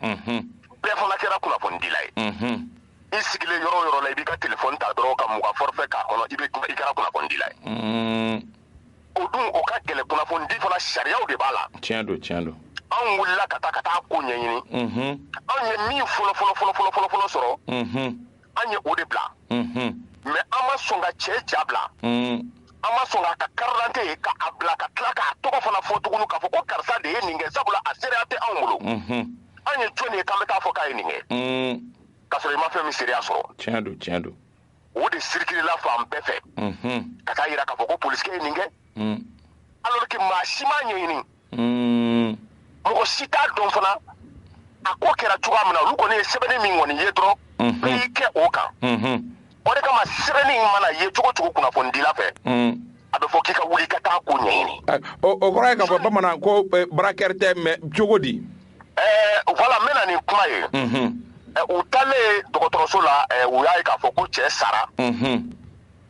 bɛɛ fana kɛra kunnafonidila ye i sigilen yɔrɔ o yɔrɔ la i b'i ka telefɔni ta dɔrɔn ka muga forfait k'a kɔnɔ i kɛra kunnafonidila ye o dun o ka gɛlɛn kunnafoni fana sariyaw de b'a la tiɲɛ don anw wulila ka taa ko ɲɛɲini anw ye min fɔlɔ sɔrɔ an ye o de bila mais an ma sɔn ka cɛ ja bila an ma sɔn ka carte d'identité k'a bila ka tila k'a tɔgɔ fana fɔ tuguni k'a fɔ ko karisa de ye nin kɛ sabula a seereya tɛ anw bolo an ye jɔn ye k'an bɛ taa fɔ k'a ye nin kɛ k'a sɔrɔ i ma fɛn min seereya sɔrɔ tiɲɛ don o de circulera fan bɛɛ fɛ ka taa yira k'a fɔ ko polisikɛ ye nin kɛ alors que maa si m'a ɲɛɲini mɔgɔ si t'a dɔn fana a ko kɛra cogoya min na olu kɔni ye sɛbɛnni min kɔni ye dɔrɔn bɛɛ y'i kɛ o kan o de kama sɛbɛnni in mana ye cogo cogo kunnafonidila fɛ a bɛ fɔ k'i ka wuli ka taa ko ɲɛɲini o kɔrɔ ye k'a fɔ bamanan ko barakɛri tɛ mɛ cogo di voilà n bɛna nin kuma ye u taalen dɔgɔtɔrɔso la u y'a ye k'a fɔ ko cɛ sara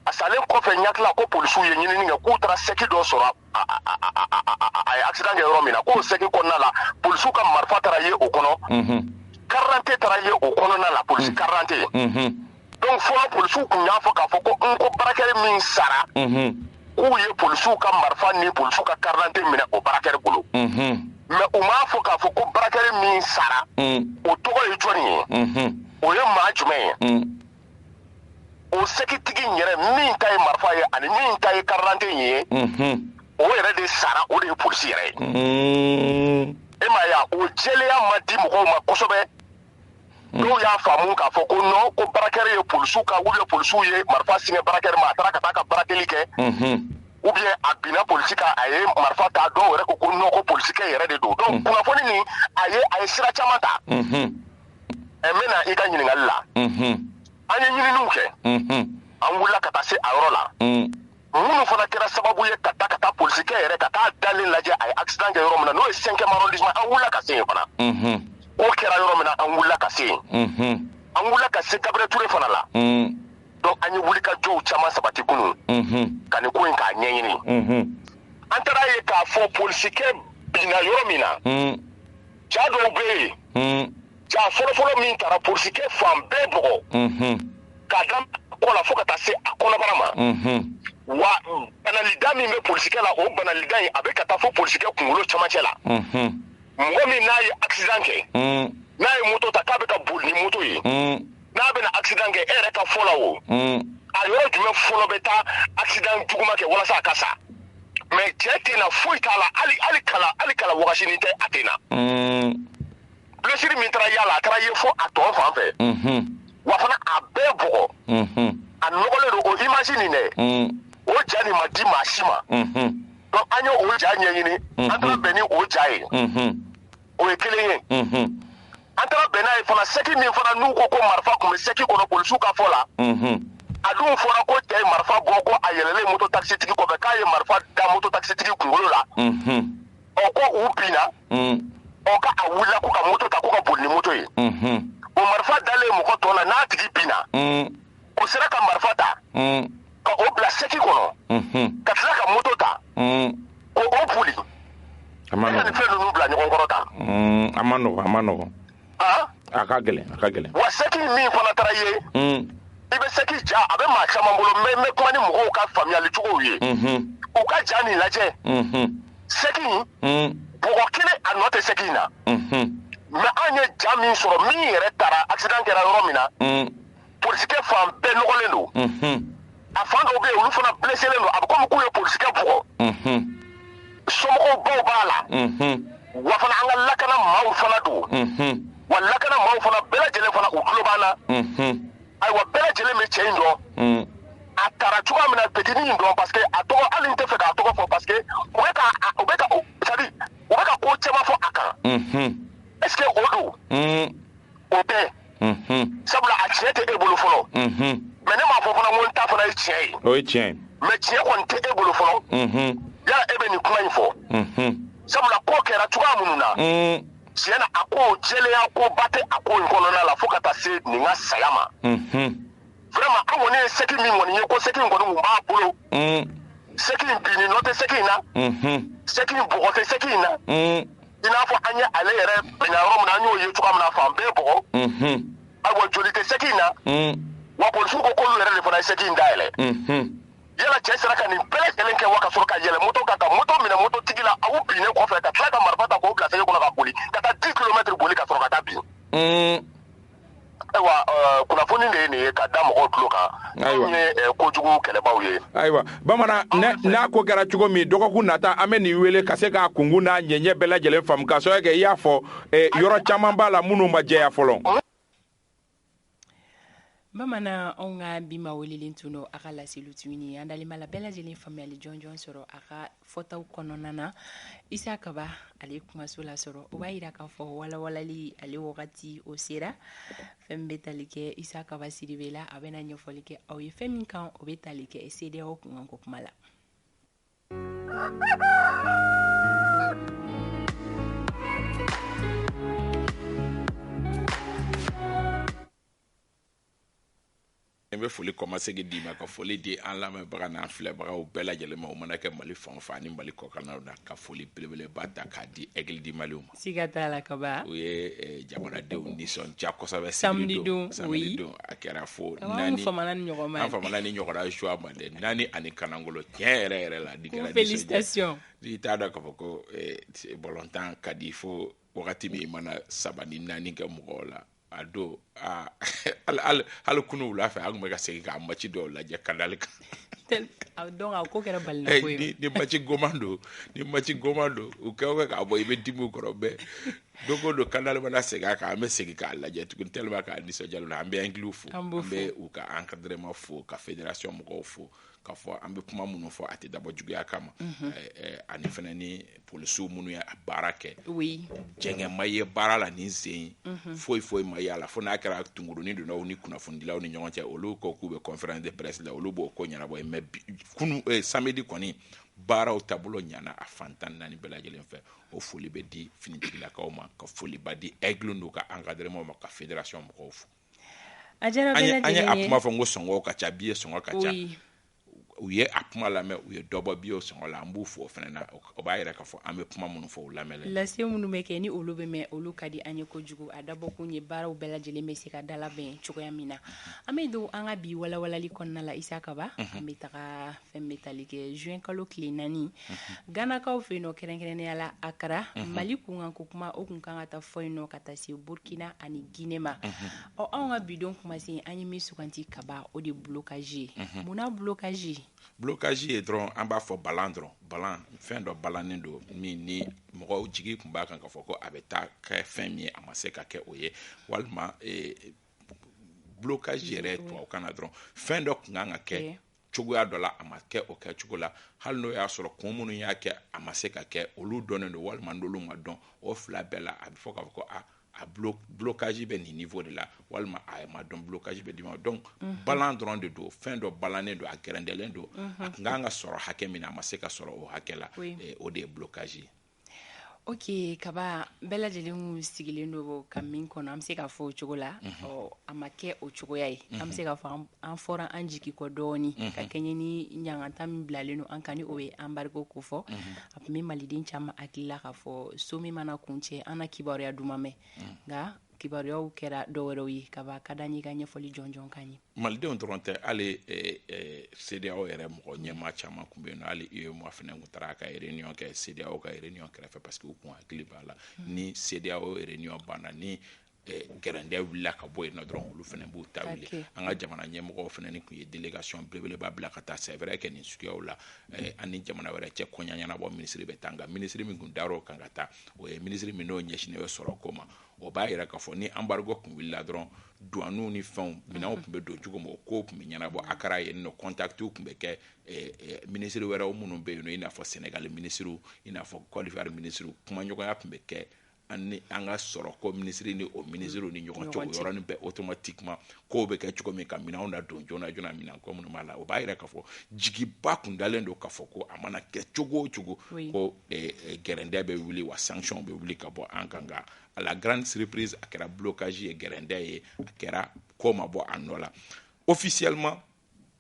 a salen kɔfɛ ɲakila ko polisiw ye ɲinini kɛ k'u taara sɛki dɔ sɔrɔ a ye accident kɛ yɔrɔ min na k'o sɛki kɔnɔna la polisiw ka marifa taara ye o kɔnɔ carte taara ye o kɔnɔna la polisi carte donc fɔlɔ polisiw kun y'a fɔ k'a fɔ ko n ko baarakɛri min sara k'u ye polisiw ka marifa ni polisiw ka carte minɛ o baarakɛri bolo mais u m'a fɔ k'a fɔ ko baarakɛri min sara o tɔgɔ ye jɔnni ye o ye maa jumɛn ye o sɛkitigi yɛrɛ min ta ye marifa ye ani min ta ye carte ye o yɛrɛ de sara o de ye polisi yɛrɛ ye e m'a ye o jɛlenya ma di mɔgɔw ma kosɛbɛ dɔw y'a faamu k'a fɔ ko non ko baarakɛri ye polisiw ka ou bien polisiw ye marifa singɛ baarakɛri ma a taara ka taa ka baarakɛli kɛ ou bien a binna polisi kan a ye marifa ta dɔw yɛrɛ ko non ko polisikɛ yɛrɛ de don donc kunnafoni nin a ye sira caman ta n bɛna i ka ɲininkali la an ye ɲininiw kɛ an wulila ka taa se a yɔrɔ la minnu fana kɛra sababu ye ka taa polisikɛ yɛrɛ ka taa dalen lajɛ a ye accident kɛ yɔrɔ min na n'o ye 5e arrondissement an wulila ka se yen fana o kɛra yɔrɔ min na an wulila ka se yen an wulila ka se Gabriel Touré fana la donc an ye wulikajɔw caman sabati kunun ka nin ko in k'a ɲɛɲini an taara ye k'a fɔ polisikɛ binna yɔrɔ min na ja dɔw bɛ yen ja fɔlɔfɔlɔ min taara polisikɛ fan bɛɛ bɔgɔ k'a da kɔ la fo ka taa se a kɔnɔbara ma wa banalida min bɛ polisikɛ la o banalida in a bɛ ka taa fo polisikɛ kunkolo camancɛ la mɔgɔ min n'a ye accident kɛ n'a ye moto ta k'a bɛ ka boli ni moto ye n'a bɛna accident kɛ e yɛrɛ ka fɔ la o a yɔrɔ jumɛn fɔlɔ bɛ taa accident juguman kɛ walasa a ka sa mais cɛ tɛ na foyi t'a la hali kala wagasinin tɛ a tɛ na blessure min taara yala a taara ye fo a tɔ fan fɛ wa fana a bɛɛ bɔgɔ a nɔgɔlen don o image nin dɛ o ja nin ma di maa si ma donc an ye o ja ɲɛɲini an taara bɛn ni o ja ye o ye kelen ye an taara bɛn n'a ye fana sɛki min fana n'u ko marifa tun bɛ sɛki kɔnɔ polisiw ka fɔ la a dun fɔra ko cɛ ye marifa bɔ ko a yɛlɛlen moto taxitigi kɔfɛ k'a ye marifa da moto taxitigi kunkolo la ko u binna ka a wulila ko ka moto ta ko ka boli ni moto ye o marifa dalen mɔgɔ tɔ la n'a tigi binna o sera ka marifa ta ka o bila sɛki kɔnɔ ka tila ka moto ta ko o boli e ka nin fɛn ninnu bila ɲɔgɔn kɔrɔ ta a ma nɔgɔn a ka gɛlɛn wa sɛki min fana taara ye i bɛ sɛki ja a bɛ maa caman bolo n bɛ kuma ni mɔgɔw ka faamuyali cogow ye u ka ja nin lajɛ sɛki bɔgɔ kelen a nɔ tɛ sɛki in na mais an ye ja min sɔrɔ min yɛrɛ taara accident kɛra yɔrɔ min na polisikɛ fan bɛɛ nɔgɔlen don a fan dɔw bɛ yen olu fana blesselen don a bɛ komi k'u ye polisikɛ bugɔ somɔgɔw baw b'a la wa fana an ka lakana maaw fana don wa lakana maaw fana bɛɛ lajɛlen fana u tulo b'an na ayiwa bɛɛ lajɛlen bɛ cɛ in dɔn a taara cogoya min na petini in dɔn parce que a tɔgɔ hali n tɛ fɛ k'a tɔgɔ fɔ parce que u bɛ ka ko caman fɔ a kan est ce que o don o tɛ sabula a tiɲɛ tɛ e bolo fɔlɔ mais ne m'a fɔ fana ko n ta fana ye tiɲɛ ye o ye tiɲɛ ye mais tiɲɛ kɔni tɛ e bolo fɔlɔ yala e bɛ nin kuma in fɔ sabula ko kɛra cogoya minnu na tiɲɛ na a ko jɛlenya ko ba tɛ a ko in kɔnɔna la fo ka taa se nin ka saya ma vraiment an kɔni ye sɛki min kɔni ye ko sɛki in kɔni kun b'a bolo sɛki in binni nɔ tɛ sɛki in na sɛki in bɔgɔ tɛ sɛki in na n'a fɔ an ye ale yɛrɛ bɛnna yɔrɔ min na an y'o ye cogoya min na fan bɛɛ bɔgɔ ayiwa joli tɛ seki in na wa polisiw ko k'olu yɛrɛ de fana ye seki in dayɛlɛ yala cɛ sera ka nin bɛɛ lajɛlen kɛ wa ka sɔrɔ ka yɛlɛ moto kan ka moto minɛ moto tigi la aw binnen kɔfɛ ka tila ka marifa ta k'o bila sege kɔnɔ ka boli ka taa 10 kilomètres boli ka sɔrɔ ka taa bin ayiwa kunnafoni de ye nin ye ka da mɔgɔw tulo kan anw ye kojugu kɛlɛbaw ye ayiwa bamanan n'a ko kɛra cogo min dɔgɔkun nata an bɛ nin wele ka se k'a kungun n'a ɲɛɲɛ bɛɛ lajɛlen faamu ka sɔrɔ kɛ i y'a fɔ yɔrɔ caman b'a la minnu ma jɛya fɔlɔ bamanan anw ka bi ma welelen tun don a ka laseliw tuguni an dalen b'a la bɛɛ lajɛlen faamuyali jɔnjɔn sɔrɔ a ka fɔtaw kɔnɔna na Isa Kaba ale kumaso la sɔrɔ o b'a yira k'a fɔ walawalali ale wagati o sera fɛn bɛ tali kɛ Isa Kaba Sidibe la a bɛna ɲɛfɔli kɛ aw ye fɛn min kan o bɛ tali kɛ CEDEAO kunkanko kuma la n bɛ foli kɔmasegi d'i ma ka foli di an lamɛnbaga n'an filɛbagaw bɛɛ lajɛlen ma o mana kɛ Mali fan o fan ani Mali kɔkannaw na ka foli belebeleba ta k'a di Aigle du Mali ma siga t'a la Kaba o ye jamanadenw nisɔndiya kosɛbɛ samedi don a kɛra fo naani an famana ni ɲɔgɔnna joie ma dɛ naani ani kanangolo tiɲɛ yɛrɛ yɛrɛ la di kɛra félicitations n'i t'a dɔn k'a fɔ ko bɔlɔntan ka di fo wagati min mana 3 ni 4 kɛ mɔgɔw la a don hali kunu wula fɛ an tun bɛ ka segin k'a match dɔw lajɛ kadali kan donc a ko kɛra balina ko ye ni match goman don u kɛ k'a bɔ i bɛ dimi u kɔrɔ bɛɛ don o don kadali mana segin a kan an bɛ segin k'a lajɛ tuguni tellement k'a nisɔndiya la an bɛ Angliw fo an bɛ u ka encadrement fo ka fédération mɔgɔw fo k'a fɔ an bɛ kuma minnu fɔ a tɛ dabɔ juguya kama ani fana ni polisiw minnu ye a baara kɛ jɛngɛ ma ye baara la ni sen foyi ma ye a la fo n'a kɛra tungurunin donnaw ni kunnafonidilaw ni ɲɔgɔn cɛ olu ko k'u bɛ conférence de presse la olu b'o ko ɲɛnabɔ mais kunu samedi kɔni baaraw taabolo ɲana a fantan naani bɛɛ lajɛlen fɛ o foli bɛ di finitigilakaw ma ka foliba di Aigle n'u ka encadrement ma ka fédération mɔgɔw fo a jara bɛɛ lajɛlen an ye a kuma fɔ n ko sɔngɔw ka ca billet sɔngɔ ka ca u ye a kuma lamɛn u ye dɔbɔ bio sɔngɔ la an b'u fɔ o fana na o b'a yɛrɛ k'a fɔ an bɛ kuma minnu fɔ u lamɛn lase minnu bɛ kɛ ni olu bɛ mɛn olu ka di an ye kojugu a dabɔkun ye baaraw bɛɛ lajɛlen bɛ se ka dalabɛn cogoya min na an bɛ don an ka bi walawalali kɔnɔna la Isa Kaba an bɛ taga fɛn bɛ tali kɛ juin kalo tile 4 Ganakaw fɛ yen nɔ kɛrɛnkɛrɛnnenya la Akara Mali kunkanko kuma o kun kan ka taa fɔ yen nɔ ka taa se Burkina ani Guinée ma anw ka bidon kumasen an ye min suganti Kaba o de blocage ye munna blocage ye dɔrɔn an b'a fɔ balan fɛn dɔ balannen don min ni mɔgɔw jigi tun b'a kan k'a fɔ ko a bɛ taa kɛ fɛn min ye a ma se ka kɛ o ye walima blocage yɛrɛ tubabukan na dɔrɔn fɛn dɔ tun kan ka kɛ cogoya dɔ la a ma kɛ o kɛ cogo la hali n'o y'a sɔrɔ kun minnu y'a kɛ a ma se ka kɛ olu dɔnnen don walima n'olu ma dɔn o fila bɛɛ la a bɛ fɔ k'a fɔ ko a blocage bɛ nin niveau de la walima a ma dɔn blocage bɛ di ma donc balan dɔrɔn de don fɛn dɔ balannen don a gɛrɛndɛlen don a tun kan ka sɔrɔ hakɛ min na a ma se ka sɔrɔ o hakɛ la o de ye blocage ye ok Kaba bɛɛ lajɛlen sigilen don ka min kɔnɔ an bɛ se k'a fɔ o cogo la a ma kɛ o cogoya ye an bɛ se k'a fɔ an fɔra an jigi kɔ dɔɔni ka kɛɲɛ ni ɲangata min bilalen don an kan ni o ye embargo ko fɔ a tun bɛ maliden caman hakili la k'a fɔ so min mana kuncɛ an na kibaruya duman mɛn nka kibaruyaw kɛra dɔwɛrɛw ye Kaba ka d'an ye ka ɲɛfɔli jɔnjɔn kan ye malidenw dɔrɔn tɛ hali CEDEAO yɛrɛ mɔgɔ ɲɛmaa caman tun bɛ yen nɔ hali UEMOA fana tun taara a ka réunion kɛ CEDEAO ka réunion kɛrɛfɛ parce que u kun hakili b'a la ni CEDEAO réunion banna ni gɛrɛndɛ wulila ka bɔ yen nɔ dɔrɔn olu fana b'u ta wuli an ka jamana ɲɛmɔgɔw fana ni tun ye délégation belebeleba bila ka taa c'est vrai que nin suguyaw la ani jamana wɛrɛ cɛ kɔɲa ɲɛnabɔ minisiri bɛ taa nka minisiri min tun dar'o kan ka taa o ye minisiri min n'o ɲɛsinnen bɛ sɔrɔ ko ma o b'a yira k'a fɔ ni embargo tun wulila dɔrɔn douanew ni fɛnw minɛnw tun bɛ don cogo min o kow tun bɛ ɲɛnabɔ Akara yen nɔ contacts tun bɛ kɛ minisiri wɛrɛw minnu bɛ yen nɔ i n'a fɔ Sénégal minisiriw i n'a fɔ Côte d'Ivoire minisiriw kumaɲɔgɔnya tun bɛ kɛ an ka sɔrɔ ko minisiri ni o minisiriw ni ɲɔgɔn cɛ o yɔrɔnin bɛɛ automatiquement kow bɛ kɛ cogo min ka minɛnw na don joona minɛn ko minnu b'a la o b'a yira k'a fɔ jigiba kun dalen don k'a fɔ ko a mana kɛ cogo o cogo ko gɛrɛndɛ bɛ wuli wa sanction bɛ wuli ka bɔ an kan nka à la grande surprise a kɛra blocage ye gɛrɛndɛ ye a kɛra ko ma bɔ a nɔ la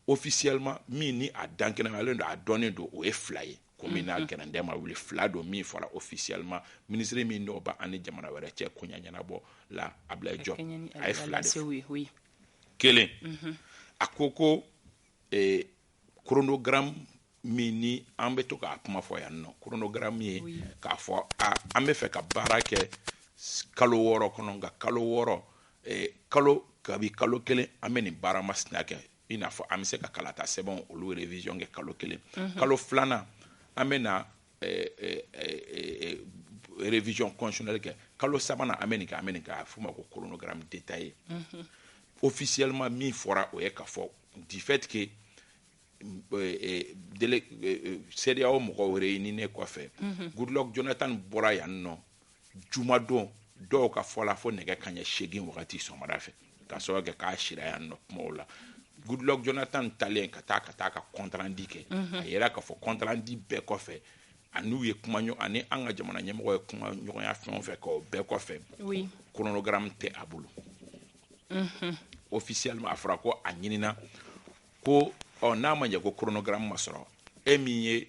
officiellement min ni a dankɛnɛmalen don a dɔnnen don o ye 2 ye communal kɛrɛndɛ ma wuli fila don min fɔra officiellement ministre min n'o ba ani jamana wɛrɛ cɛ koɲa ɲɛnabɔ la Ablaye Diop a ye fila de fɔ kelen a ko chronogramme min ni an bɛ to k'a kuma fɔ yan nɔ chronogramme ye k'a fɔ an bɛ fɛ ka baara kɛ kalo 6 kɔnɔ nka kalo 6 kabi kalo kelen an bɛ nin baara masina kɛ i n'a fɔ an bɛ se ka kalata sɛbɛn olu révision kɛ kalo kelen kalo filanan an bɛ na révision constitutionnelle kɛ kalo sabanan an bɛ nin kɛ an bɛ nin kɛ a f'o ma ko chronogramme détaillé officiellement min fɔra o ye k'a fɔ du fait que CEDEAO mɔgɔw réunir kɔfɛ Goodluck Jonathan bɔra yan nɔ jumadon dɔw ka fɔ la fo nɛgɛ kaɲɛ 8 wagati sɔgɔmada fɛ ka sɔrɔ kɛ k'a sira yan nɔ kumaw la Goodluck Jonathan talen ka taa ka compte rendu kɛ a yɛrɛ k'a fɔ compte rendu bɛɛ kɔfɛ n'u ye kuma ɲɔgɔn ani an ka jamana ɲɛmɔgɔ ye kuma ɲɔgɔnya fɛn o fɛn k'o bɛɛ kɔfɛ chronogramme tɛ a bolo officiellement a fɔra ko a ɲinina ko n'a ma ɲɛ ko chronogramme ma sɔrɔ e min ye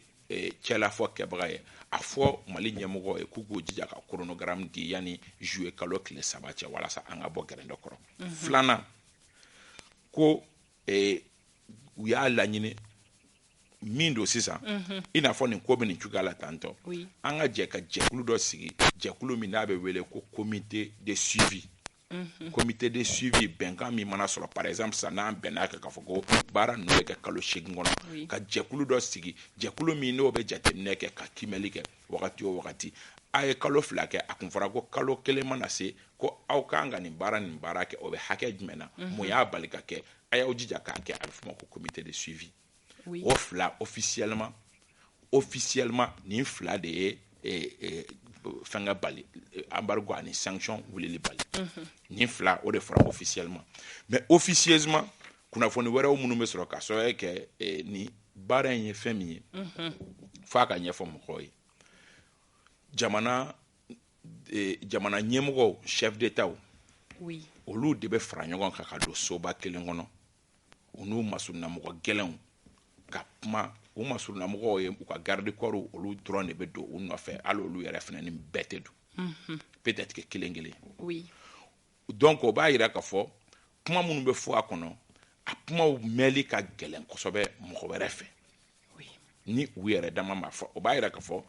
cɛlafɔ kɛbaga ye a fɔ Mali ɲɛmɔgɔ ye k'u k'o jija ka chronogramme di yanni juillet kalo tile 3 cɛ walasa an ka bɔ gɛrɛndɛ kɔrɔ filanan ko u y'a laɲini min don sisan i n'a fɔ nin ko bɛ nin cogoya la tantɔ an ka jɛ ka jɛkulu dɔ sigi jɛkulu min n'a bɛ wele ko comité de suivi comité de suivi bɛnkan min mana sɔrɔ par exemple sisan n'an bɛnna kɛ k'a fɔ ko baara ninnu bɛ kɛ kalo 8 kɔnɔ ka jɛkulu dɔ sigi jɛkulu min n'o bɛ jateminɛ kɛ ka kimɛli kɛ wagati o wagati a ye kalo 2 kɛ a kun fɔra ko kalo 1 mana se ko aw kan ka nin baara kɛ o bɛ hakɛ jumɛn na mun y'a bali ka kɛ a y'aw jija k'a kɛ a bɛ f'o ma ko comité de suivi o fila officiellement nin fila de ye fɛngɛ bali embargo ani sanction wulili bali nin fila o de fɔra officiellement mais officieusement kunnafoni wɛrɛw minnu bɛ sɔrɔ ka sɔrɔ kɛ ni baara in ye fɛn min ye f'a ka ɲɛfɔ mɔgɔw ye jamana ɲɛmɔgɔw chef d'état olu de bɛ fara ɲɔgɔn kan ka don soba kelen kɔnɔ u n'u masurunamɔgɔ gɛlɛnw ka kuma u masurunamɔgɔw ye u ka garde corps olu dɔrɔn de bɛ don u nɔfɛ hali olu yɛrɛ fana ni bɛɛ tɛ don peut-être que kelen donc o b'a yira k'a fɔ kuma minnu bɛ fɔ a kɔnɔ a kumaw mɛnli ka gɛlɛn kosɛbɛ mɔgɔ wɛrɛ fɛ ni u yɛrɛ dama ma fɔ o b'a yira k'a fɔ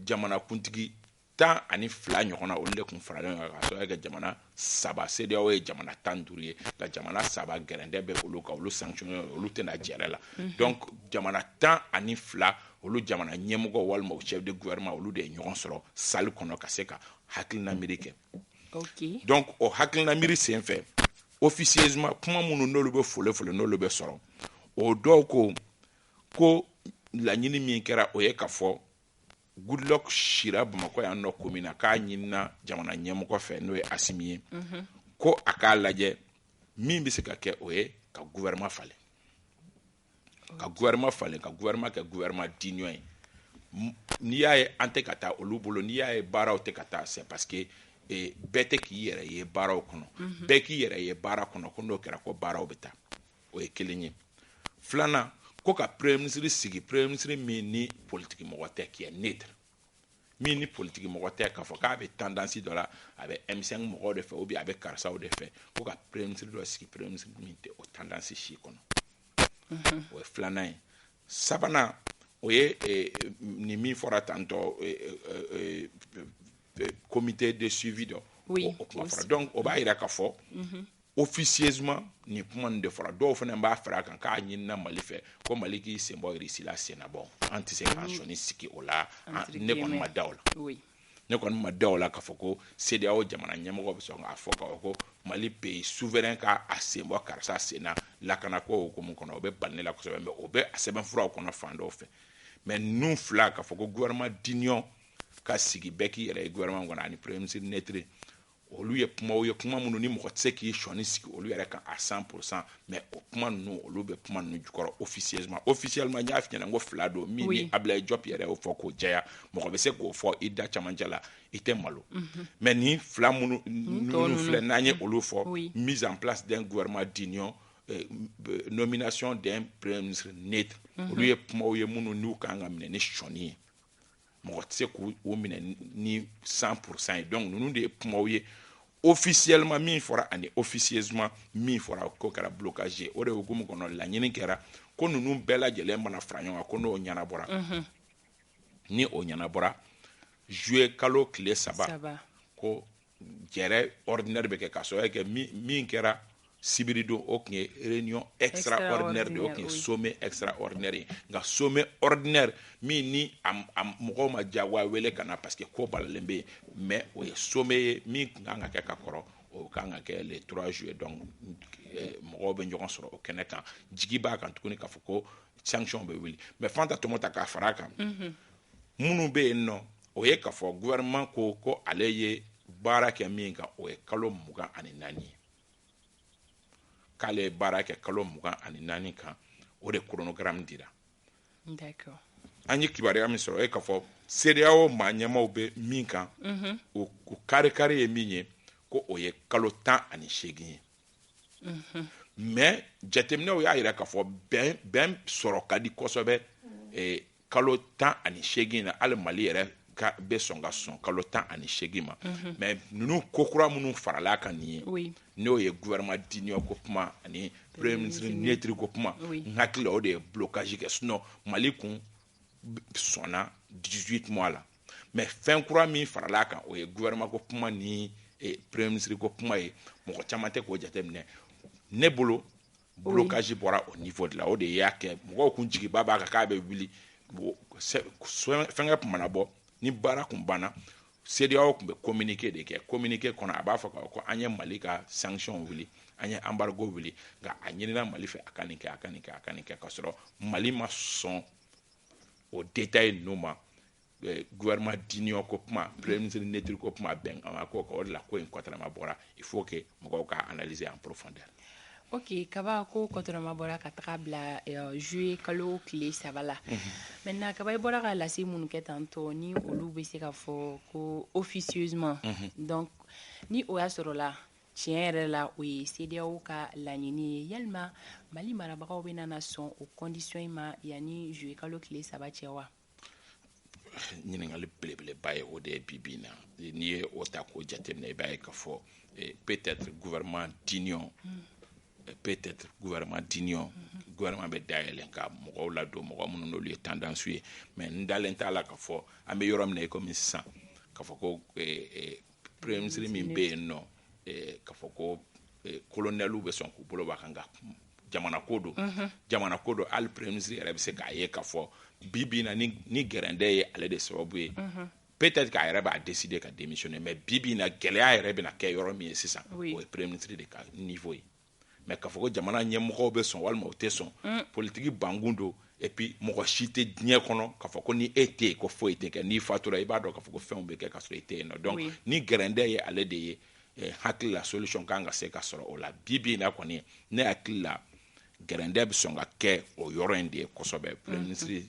jamanakuntigi 12 ɲɔgɔnna olu de kun faralen ɲɔgɔn kan ka sɔrɔ kɛ jamana 3 CEDEAO ye jamana 15 ye ka jamana 3 gɛrɛndɛ bɛ olu kan olu sanctionné olu tɛna jɛrɛ la donc jamana 12 olu jamana ɲɛmɔgɔ walima o chef de gouvernement olu de ye ɲɔgɔn sɔrɔ salle kɔnɔ ka se ka hakilina miiri kɛ donc o hakilina miiri sen fɛ officieusement kuma minnu n'olu bɛ fole n'olu bɛ sɔrɔ o dɔw ko laɲini min kɛra o ye ka fɔ Goodluck Shira Bamakɔ yan nɔ commune na k'a ɲinina jamana ɲɛmɔgɔ fɛ n'o ye Assimi ye ko a k'a lajɛ min bɛ se ka kɛ o ye ka gouvernement falen ka gouvernement kɛ gouvernement d'union ye n'i y'a ye an tɛ ka taa olu bolo n'i y'a ye baaraw tɛ ka taa c'est parce que bɛɛ tɛ k'i yɛrɛ ye baaraw kɔnɔ bɛɛ k'i yɛrɛ ye baara kɔnɔ ko n'o kɛra ko baaraw bɛ taa o ye kelen ye filanan ko ka premier ministre sigi premier ministre min ni politique mɔgɔ tɛ qui est neutre min ni politique mɔgɔ tɛ k'a fɔ k'a bɛ tendance dɔ la a bɛ M5 mɔgɔw de fɛ ou bien a bɛ karisaw de fɛ ko ka premier ministre dɔ sigi premier ministre min tɛ o tendance si kɔnɔ o ye filanan ye sabanan o ye ni min fɔra tantɔ comité de suivi dɔ o kuma fɔra donc o b'a yira k'a fɔ officieusement ni kuma nin de fɔra dɔw fana b'a fara a kan k'a ɲinina Mali fɛ ko Mali k'i sen bɔ Irisi la sen na bɔ an tɛ se k'an sɔnni sigi o la ne kɔni ma da o la k'a fɔ ko CEDEAO jamana ɲɛmɔgɔ bɛ sɔn k'a fɔ k'a ko Mali pays souverain k'a sen bɔ karisa sen na lakana ko hukumu kɔnɔ o bɛ bali ne la kosɛbɛ mais o bɛ a sɛbɛnfuraw kɔnɔ fan dɔw fɛ mais ninnu fila k'a fɔ ko gouvernement d'union ka sigi bɛɛ k'i yɛrɛ ye gouvernement kɔnɔ ani premier ministre neutre olu ye kuma minnu ni mɔgɔ tɛ se k'i sɔnni sigi olu yɛrɛ kan à 100% mais o kuma ninnu olu bɛ kuma ninnu jukɔrɔ officiellement n y'a f'i ɲɛna n ko fila don min ni Ablaye Diop yɛrɛ y'o fɔ k'o jɛya mɔgɔ bɛ se k'o fɔ i da camancɛ la i tɛ malo mais ni fila minnu filɛ n'an ye olu fɔ mise en place d'un gouvernement d'union nomination d'un premier ministre neutre olu ye kumaw ye minnu n'u kan ka minɛ ni sɔni ye mɔgɔ tɛ se k'o minɛ ni 100% ye donc ninnu de ye kumaw ye officiellement min fɔra ani officieusement min fɔra ko kɛra blocage ye o de hukumu kɔnɔ laɲini kɛra ko ninnu bɛɛ lajɛlen mana fara ɲɔgɔn kan ko n'o ɲɛnabɔra ni o ɲɛnabɔra juillet kalo tile 3 ko jɛrɛ ordinaire bɛ kɛ ka sɔrɔ kɛ min kɛra sibiri don o tun ye réunion extraordinaire de o tun ye sommet extraordinaire ye nka sommet ordinaire min ni a mɔgɔw ma diyagoya wele ka na parce que ko balalen bɛ yen mais o ye sommet ye min kan ka kɛ ka kɔrɔ o kan ka kɛ le 3 juillet donc mɔgɔw bɛ ɲɔgɔn sɔrɔ o kɛnɛ kan jigi b'a kan tuguni k'a fɔ ko sanction bɛ wuli mais Fanta Tomo ta k'a fara a kan minnu bɛ yen nɔ o ye k'a fɔ gouvernement ko ale ye baara kɛ min kan o ye kalo 24 ye k'ale baara kɛ kalo 24 kan o de chronogramme dira d'accord an ye kibaruya min sɔrɔ o ye k'a fɔ CEDEAO maa ɲɛmaw bɛ min kan o kari ye min ye ko o ye kalo 18 ye mais jateminɛw y'a jira k'a fɔ bɛn sɔrɔ ka di kosɛbɛ kalo 18 na hali Mali yɛrɛ bɛ sɔn ka sɔn kalo 18 ma mais ninnu kokura minnu farala kan nin ye n'o ye gouvernement d'union ko kuma ani premier ministre neutre ko kuma n hakili la o de ye blocage kɛ sinon Mali kun sɔnna 18 mois la mais fɛn kura min farala kan o ye gouvernement ko kuma ni premier ministre ko kuma ye mɔgɔ caman tɛ k'o jateminɛ ne bolo blocage bɔra au niveau de la o de y'a kɛ mɔgɔw kun jigiba b'a kan k'a bɛ wuli fɛnkɛ kun mana bɔ ni baara kun banna CEDEAO kun bɛ communiqué de kɛ communiqué kɔnɔ a b'a fɔ ko an ye Mali ka sanction wuli an ye embargo wuli nka a ɲinina Mali fɛ a ka nin kɛ ka sɔrɔ Mali ma sɔn o détail ninnu ma gouvernement d'union ko kuma premier ministre neutre ko kuma bɛn a ma ko o de la ko in kɔtɛrɛma bɔra il faut que mɔgɔw ka analyser en profondeur. Ok, kaba ko kɔtɔrɔma bɔra ka taga bila juillet kalo tile 3 la maintenant kaba i bɔra ka lase minnu kɛ tantɔ ni olu bɛ se ka fɔ ko officieusement donc ni o y'a sɔrɔ la tiɲɛ yɛrɛ la o ye CEDEAO ka laɲini ye yalima Mali marabagaw bɛ nana sɔn o condition in ma yanni juillet kalo tile 3 cɛ wa ɲininkali belebeleba ye o de ye bibi in na n'i ye o ta k'o jateminɛ i b'a ye k'a fɔ peut-être gouvernement d'union peut-être gouvernement d'union gouvernement bɛ dayɛlɛn ka mɔgɔw ladon mɔgɔ minnu n'olu ye tendance ye mais n dalen t'a la k'a fɔ an bɛ yɔrɔ min na i komi sisan k'a fɔ ko premier ministre min bɛ yen nɔ k'a fɔ ko colonels bɛ sɔn k'u bolo b'a kan nka jamana ko don hali premier ministre yɛrɛ bɛ se k'a ye k'a fɔ bibi in na ni gɛrɛndɛ ye ale de sababu ye peut-être k'a yɛrɛ b'a décider ka démissionner mais bibi in na gɛlɛya yɛrɛ bɛna kɛ yɔrɔ min ye sisan o ye premier ministre de ka niveau ye mais k'a fɔ ko jamana ɲɛmɔgɔw bɛ sɔn walima o tɛ sɔn politique bankun don et puis mɔgɔ si tɛ diɲɛ kɔnɔ k'a fɔ ko ni e tɛ yen ko foyi tɛ kɛ n'i fatura i b'a dɔn k'a fɔ ko fɛnw bɛ kɛ k'a sɔrɔ i tɛ yen nɔ donc ni gɛrɛndɛ ye ale de ye hakili la solution kan ka se ka sɔrɔ o la bibi in na kɔni ne hakili la gɛrɛndɛ bɛ sɔn ka kɛ o yɔrɔ in de ye kosɛbɛ premier ministre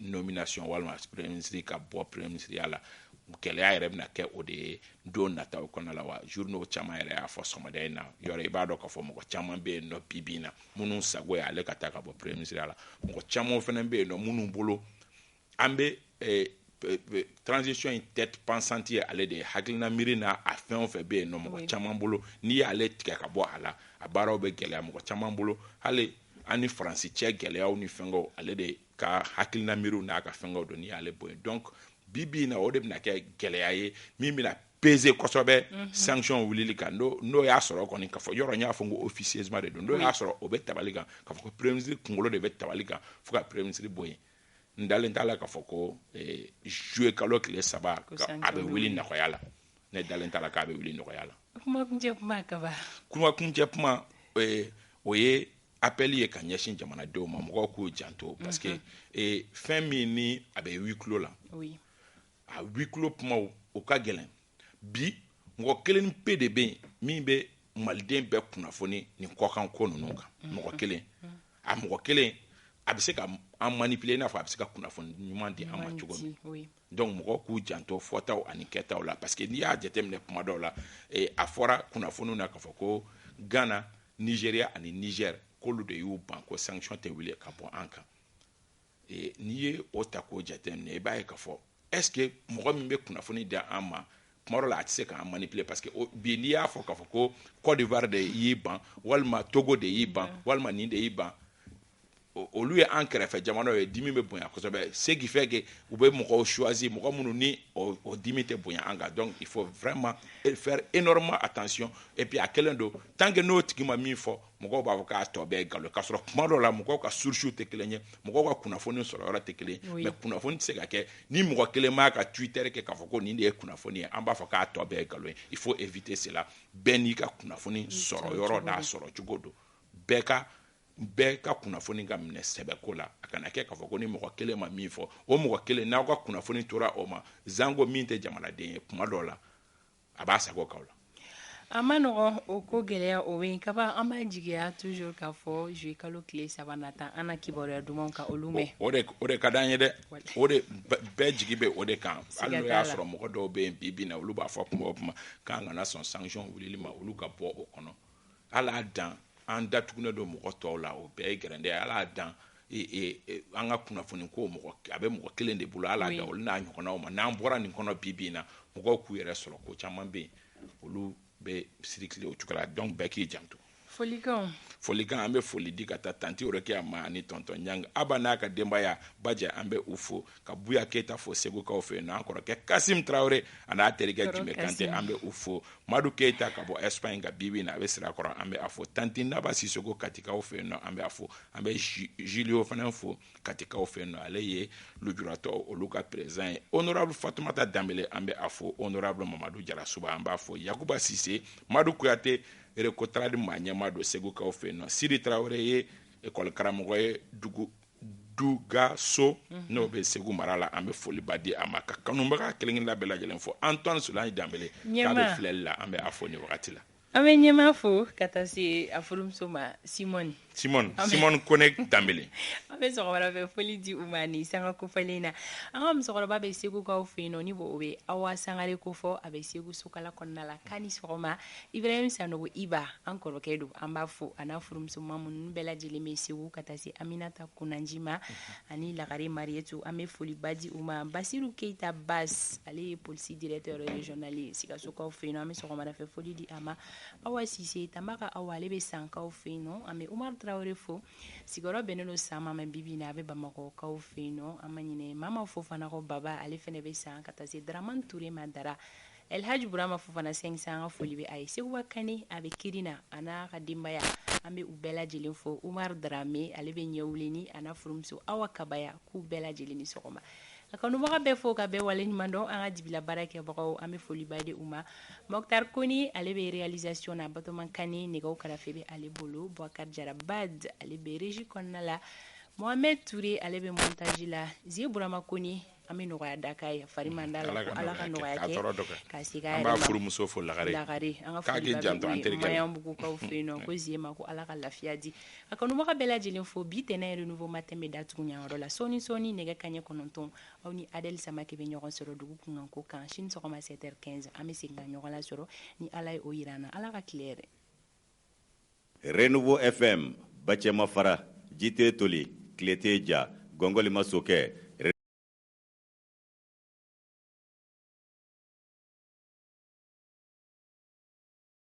nomination walima premier ministre ka bɔ premier ministre ya la gɛlɛya yɛrɛ bɛna kɛ o de ye don nataw kɔnɔna la wa journaux caman yɛrɛ y'a fɔ sɔgɔmada in na yɔrɔ i b'a dɔn k'a fɔ mɔgɔ caman bɛ yen nɔ bibi in na minnu sago ye ale ka taa ka bɔ premier ministre ya la mɔgɔ caman fana bɛ yen nɔ minnu bolo an bɛ transition in tête pensante ye ale de ye hakilina miiri na a fɛn o fɛn bɛ yen nɔ mɔgɔ caman bolo n'i y'ale tigɛ ka bɔ a la a baaraw bɛ gɛlɛya mɔgɔ caman bolo hali an ni Faransi cɛ gɛlɛyaw ni fɛngɛw ale de ka hakilina miiriw n'a ka fɛngɛw don n'i y'ale bɔ yen donc bibi in na o de bɛna kɛ gɛlɛya ye min bɛna peser kosɛbɛ sanction wulili kan n'o y'a sɔrɔ kɔni k'a fɔ yɔrɔ n y'a fɔ ko officieusement de don n'o y'a sɔrɔ o bɛ tabali kan k'a fɔ ko premier ministre kunkolo de bɛ tabali kan fo ka premier ministre bɔ yen n dalen t'a la k'a fɔ ko juillet kalo tile 3 a bɛ wuli nɔgɔya la ne dalen t'a la k'a bɛ wuli nɔgɔya la kumakuncɛ kuma kaba kumakuncɛ kuma o ye appel ye ka ɲɛsin jamanadenw ma mɔgɔw k'u janto parce que fɛn min ni a bɛ huis clos la a huis clos kumaw o ka gɛlɛn bi mɔgɔ kelen pe de bɛ yen min bɛ maliden bɛɛ kunnafoni nin kɔkan ko ninnu kan mɔgɔ kelen a mɔgɔ kelen a bɛ se ka an manipuler i n'a fɔ a bɛ se ka kunnafoni ɲuman di an ma cogo min donc mɔgɔw k'u janto fɔtaw ani kɛtaw la parce que n'i y'a jateminɛ kuma dɔw la a fɔra kunnafoniw na k'a fɔ ko Ghana Nigeria ani Niger k'olu de y'u ban ko sanction tɛ wuli ka bɔ an kan n'i ye o ta k'o jateminɛ i b'a ye k'a fɔ est-ce que mɔgɔ min bɛ kunnafoni di an ma tuma dɔ la a tɛ se k'an manipuler parce que bi n'i y'a fɔ k'a fɔ ko Côte d'Ivoire de y'i ban walima Togo de y'i ban walima nin de y'i ban olu ye an kɛrɛfɛ jamanaw ye dimi bɛ bonya kosɛbɛ ce qui fait que u bɛ mɔgɔw choisir mɔgɔ minnu ni o dimi tɛ bonya an kan donc il faut vraiment faire énormément attention et puis a kɛlen don tant que n'o tigi ma min fɔ mɔgɔw b'a fɔ k'a tɔ bɛɛ ye nkalon k'a sɔrɔ tuma dɔw la mɔgɔw ka sources tɛ kelen ye mɔgɔw ka kunnafoni sɔrɔ yɔrɔ tɛ kelen ye mais kunnafoni tɛ se ka kɛ ni mɔgɔ kelen m'a ka Twitter kɛ k'a fɔ ko nin de ye kunnafoni ye an b'a fɔ k'a tɔ bɛɛ ye nkalon ye il faut éviter cela bɛɛ n'i ka kunnafoni sɔrɔ yɔrɔ n'a sɔrɔ cogo don bɛɛ ka kunnafoni ka minɛ sɛbɛko la a kana kɛ k'a fɔ ko ni mɔgɔ kelen ma min fɔ o mɔgɔ kelen n'aw ka kunnafoni tora o ma zango min tɛ jamanaden ye kuma dɔw la a b'a sago k'aw la a ma nɔgɔ o ko gɛlɛya o ye kaba an b'a jigiya toujours k'a fɔ juillet kalo tile 3 nata an na kibaruya dumanw ka olu mɛn o de ka d'an ye dɛ o de bɛɛ jigi bɛ o de kan hali n'o y'a sɔrɔ mɔgɔ dɔw bɛ yen bi na olu b'a fɔ kuma o kuma k'an kana sɔn sanction wulili ma olu ka bɔ o kɔnɔ hali dan an datugunen don mɔgɔ tɔw la o bɛɛ ye gɛrɛndɛ ala dan an ka kunnafoni ko a bɛ mɔgɔ kelen de bolo ala dan olu n'a ɲɔgɔnnaw ma n'an bɔra nin kɔnɔ bi na mɔgɔw k'u yɛrɛ sɔrɔ ko caman bɛ yen olu bɛ sirikile o cogo la donc bɛɛ k'i janto folikan an bɛ foli di ka taa tanti Orokiya ma ani tonton Ɲang Aba n'a ka denbaya Bajɛ an bɛ u fo ka Buya Keyita fo Segukaw fɛ yen nɔ an kɔrɔkɛ Kasim Traoré a n'a terikɛ Jime Kante an bɛ u fo Madu Keyita ka bɔ Espagne ka bibi na a bɛ Sirakɔrɔ an bɛ a fo tanti Naba Sisoko Katikaw fɛ yen nɔ an bɛ a fo an bɛ Julio fana fo Katikaw fɛ yen nɔ ale ye lujuratɔ olu ka président ye honorable Fatumata Dambele an bɛ a fo honorable Mamadou Jarasuba an b'a fo Yakuba Sise Madu Kuyate Récotradi maa ɲɛmaa don Segukaw fɛ yen nɔ Siri Traoré ye école karamɔgɔ ye Dugaso n'o bɛ Segu mara la an bɛ foliba di a ma ka kanubaga kelen-kelenna bɛɛ lajɛlen fo Antoine Solange Dambele k'a bɛ filɛli la an bɛ a fo nin wagati la an bɛ ɲɛmaa fo ka taa se a furumuso ma Simone Kone Dambele an bɛ sɔgɔmada fɛ foli di u ma ni sanga kofɔlen na an ka musokɔrɔba bɛ Segukaw fɛ yen nɔ ni o bɛ Awa Sangare kofɔ a bɛ Segu Sokala kɔnɔna la k'a ni sɔgɔma Ibrahim Sanogo Iba an kɔrɔkɛ don an b'a fo a n'a furumuso ma minnu bɛɛ lajɛlen bɛ Segu ka taa se Aminata Kunanji ma ani Lagare Marietu an bɛ foliba di u ma Basiru Keita Bas ale ye police directeur régional ye Sikasokaw fɛ yen nɔ an bɛ sɔgɔmada fɛ foli di a ma Awa Sise Tambaka Awa ale bɛ Sankaw fɛ yen nɔ an bɛ Umar Traoré fo sigiyɔrɔ bɛnnen don San ma bibi na a bɛ Bamakɔkaw fɛ yen nɔ an ma ɲinɛ Mama Fofana ko Baba ale fɛnɛ bɛ San ka taa se Dramane Touré ma Dara Elhaji Burama Fofana 500 an ka foli bɛ a ye Seguba Kane a bɛ Kirina a n'a ka denbaya an bɛ u bɛɛ lajɛlen fo Umar Drame ale bɛ Ɲɛwuleni a n'a furumuso Awa Kabaya k'u bɛɛ lajɛlen ni sɔgɔma a kanubaga bɛɛ fo ka bɛɛ wale ɲuman dɔn an ka dibila baara kɛbagaw an bɛ foliba di u ma Mokhtar Koni ale bɛ réalisation na Batoma Kane nɛgɛw karafe bɛ ale bolo Bouakar Jarabad ale bɛ régie kɔnɔna la Mohamed Touré ale bɛ montage la Zie Burama Koni an bɛ nɔgɔya da k'a ye fari man da la ko ala ka nɔgɔya kɛ k'a se k'a yɛrɛ ma an b'a furumuso fo Lagare an ka foliba bɛ u ye Mayanbugukaw fɛ yen nɔ ko Zie ma ko ala ka lafiya di a kanubaga bɛɛ lajɛlen fo bi tɛnɛ renouveau matin bɛ datugu ɲanyɔrɔ la sɔɔni nɛgɛ kanɲɛ 9 aw ni Adel Samake bɛ ɲɔgɔn sɔrɔ dugu kunkanko kan sini sɔgɔma 7h15 an bɛ segin ka ɲɔgɔn lasɔrɔ ni ala ye o yira an na ala ka tile yɛrɛ Renouveau FM Bacɛma fara ji tɛ toli tile tɛ ja gɔngɔli ma sokɛ